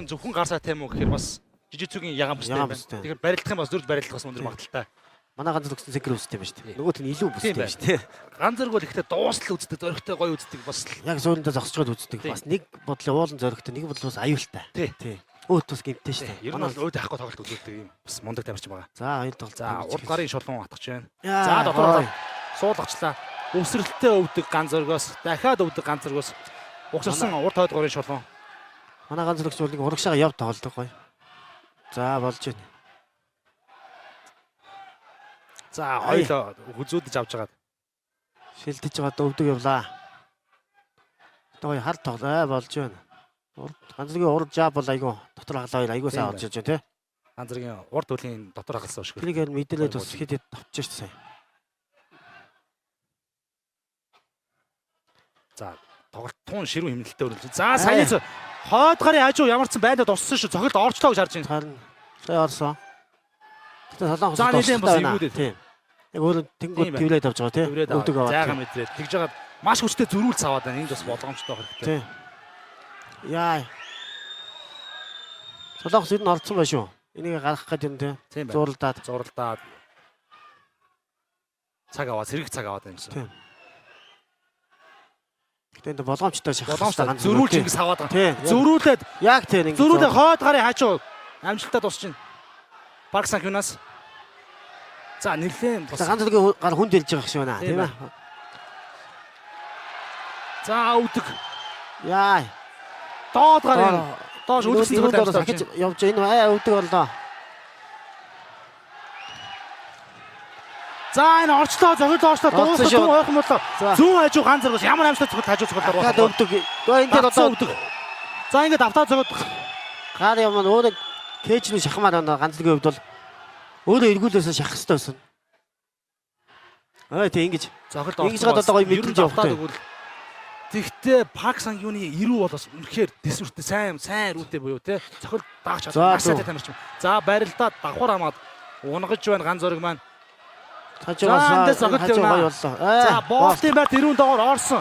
нь зөвхөн гар саа тийм үү гэхээр бас жижигцүгийн ягаан бүстэй юм байна. Тэгэхээр барилдах юм бас зөрж барилдах бас өндөр магадaltaй. Манай ганц л өгсөн секер үстэй юм шүү дээ. Нөгөөт нь илүү бүстэй юм шүү дээ. Ганц зэрэг бол ихтэй дуустал үздэг, зөрөгтэй гоё үздэг бас л. Яг зөөнөндөө зогсчод үздэг. Бас нэг бодлоо уулан зөрөгтэй, нэг бодлоо бас аюултай. Тий. Өөт бас гэмтэй шүү дээ. Ер нь бол өөд авахгүй тоглолт үзүүлдэг юм. Бас мундаг тамирчин байгаа. За хоёр тоглолт. За урд гарын шулуун атгах чинь. За дотор суулгачлаа. Өсрэлттэй өвдөг ганц зөргөөс дахиад өвдөг ганц зөргөөс угсарсан урд хойд гарын шулуун. Манай ганц зөргөс бол нэг урагшаага яв тоглодог гоё. За болж байна. За хоёул хүзүүдж авч жагаад шилдэж байгаа өвдөг явлаа. Одоо хар тоглоо болж байна. Ганц зөргийн урд жааб бол айгу дотор хаглаа хоёр айгу сайн орж ирж байна тий. Ганц зөргийн урд хөлийн дотор хагалсан шүү. Тэрийг мэдээлээд бас хэд тавьчих шүү сая. За тоглолт туун ширүүн хэмнэлттэй өрнөж. За саяны хойд гарын хажуу ямарсан байдад орсон шүү. Цохилт орчлоо гэж харж байна. Харин сая орсон. Тэгтээ солонгос за нэлийн бас эвгүүдээ. Тийм. Яг өөр тэнгууд твлээд авч байгаа тийм. Өвдөг аваад. Зайгаа мэдрээд тэгж жагаад маш хүчтэй зөрүүлц аваад байна. Энд бас болгоомжтой байх хэрэгтэй. Тийм. Яа. Солонгос ер нь орцсон байх шүү. Энийг гаргах гэдэг юм тийм. Зуралдаад. Цаг аваад, сэрэг цаг аваад байна гэсэн. Тийм. Тэнд болгоомжтой шахалтаа ганц зөрүүлж ингэж аваад байгаа. Тийм. Зөрүүлээд яг тийм ингэ. Зөрүүлээ хойд гарын хажуу амжилттай дуусч байна. Парк Сан-Юнас. За нэлээд бас ганц зөргийн гар хүнд хэлж байгаа шүү наа тийм ээ. За өвдөг. Яа. Доод гарын доош өвдсөн зүйл дахиж явж энэ өвдөг боллоо. За энэ орчлоо зохиол доошлоо дуусах тун ойрхон боллоо. Зүүн хажуу ганц зөргөөс ямар амжилттай зохиол хажуу зохиолоор байна. Өвдөг. Энэ дээр одоо өвдөг. За ингээд автаа зохиол гар юм өөрөө кэжний шахмаар байна ганц зөргийн хувьд бол өөрөө эргүүлээсээ шахах хэрэгтэй байсан. Тий ингэж зохиолд ингэж гад одоо гоё мэдрэмж явахтай. Тэгтээ Парк Сан-Юны 90 бол бас үнэхээр дэсвэртэй сайн рүүтэй буюу те зохиол даагч чадсан тамирчин. За барилдаад давхар хамаад унгаж байна ганц зөрг маань. Хажуугаас гоё боллоо. За боолтын байр дэрүүн доогоор орсон.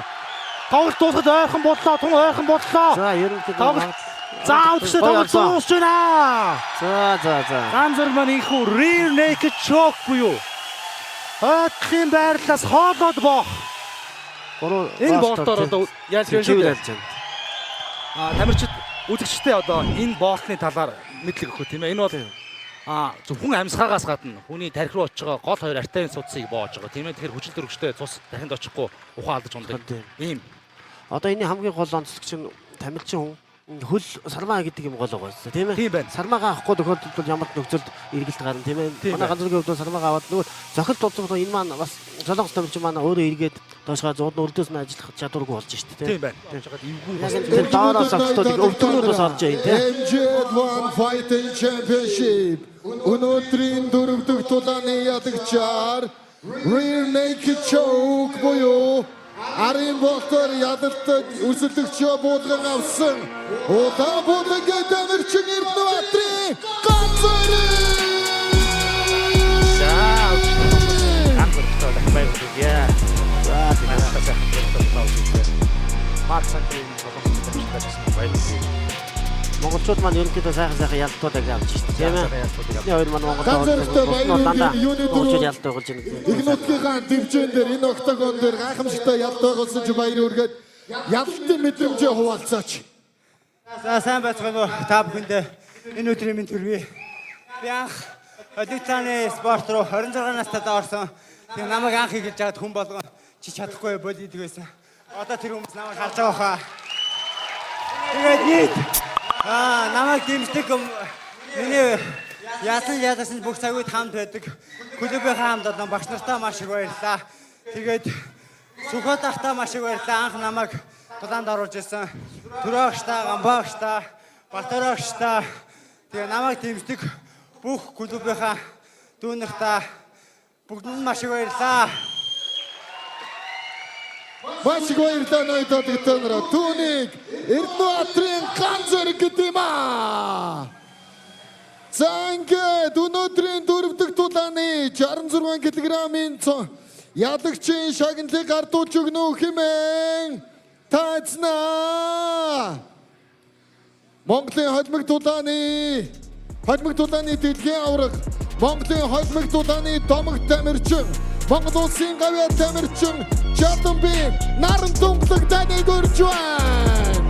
Тоглолт дуусахад ойрхон боллоо, тун ойрхон боллоо. За ерөнхийдөө за өдөртөө тоглолт дуусч байна. За. Ганц зөрг маань инхүү rear naked choke буюу хойдлын байрлалаас хоолоод боох. Энэ боолтоор одоо яаж хийж байна? Тамирчид үзэгчтэй одоо энэ боолтны талаар мэдлэг өгөх тийм ээ. Энэ бол зөвхөн амьсгаагаас гадна хүний тархи руу очиж байгаа гол хоёр артерийн судсыг боож байгаа тийм ээ. Тэгэхээр хүчил төрөгчтэй цус дахинд очихгүй ухаан алдаж ундаг. Ийм. Одоо энэ хамгийн гол онцлог чинь тамирчин хүн хөл сармаа гэдэг юм гол байгаа юм тийм ээ. Тийм байна. Сармаагаа авахгүй тохиолдолд бол ямар нөхцөлд эргэлт гарна тийм ээ. Манай ганц зөргийн хувьд сармаагаа аваад нөгөө зохиол тулцсан энэ маань бас солонгос тамирчин маань өөрөө эргээд доошгоо зууд өрдөөс нь ажиллах чадваргүй болж штэ тийм байна. Яг доороос авцтуудыг өвдгнүүд бас орж байна тийм. MJ1 Fighting Championship өнөөдрийн дөрөвдөг тулааны ялагчаар rear naked choke буюу Арын болтоор ядалтад өрсөлдөгч буулган авсан. Удаа буулгангийн тамирчин Эрдэнэбаатарын ганц зөрг. Ганц зөрг баярлалаа. За Парк Сан-Юны баярлалаа. Монголчууд маань ерөнхийдөө сайхан ялтуудыг авч штэ тийм ээ. Хоёр маань Монголд ялт байгуулж байна. Их нутгийн дэвжэн дээр энэ октагон дээр гайхамшигтай ялт байгуулсан ч баяр үргээд ялтын мэдрэмжээ хуваалцаач. За сайн байцгаана уу та бүхэндээ энэ өдрийн минь төрвий. Би анх Одитаны спорт руу 26 настайдаа орсон. Тэгээ намайг анх хийж чад хүн болгон чи чадахгүй болид идэг байсан. Одоо тэр хүмүүс намайг харж байгаа хаа. Тэгээд нийт намайг дэмждэг миний яасан бүх цаг үед хамт байдаг. Клубийн хамт одоо багш нартаа маш их баярлалаа. Тэгээд Сүхбат ахтаа маш их баярлалаа. Анх намайг тулаанд оруулж ирсэн. Төрөөгчтаа, Гамбаагчтаа, Батөрөөгчтаа тэгээ намайг дэмждэг бүх клубийнхаа дүүнэртаа бүгдэнд маш их баярлалаа. Маш их баярлалаа ноёдод гэнэ. Түүнийг Эрдэнэбаатарын ганц зөрг гэдэг юм аа. За ингээд өнөөдрийн дөрөвдөг тулааны 66 кг-ийн ялагчийн шагналыг гардуулж өгнө хэмээн тайзнаа. Монголын холимог дулааны дэлхийн аварга, Монголын холимог дулааны домог тамирчин, Монгол улсын гавьяа тамирчин Жоломби наран тунгалаг таныг урьж байна.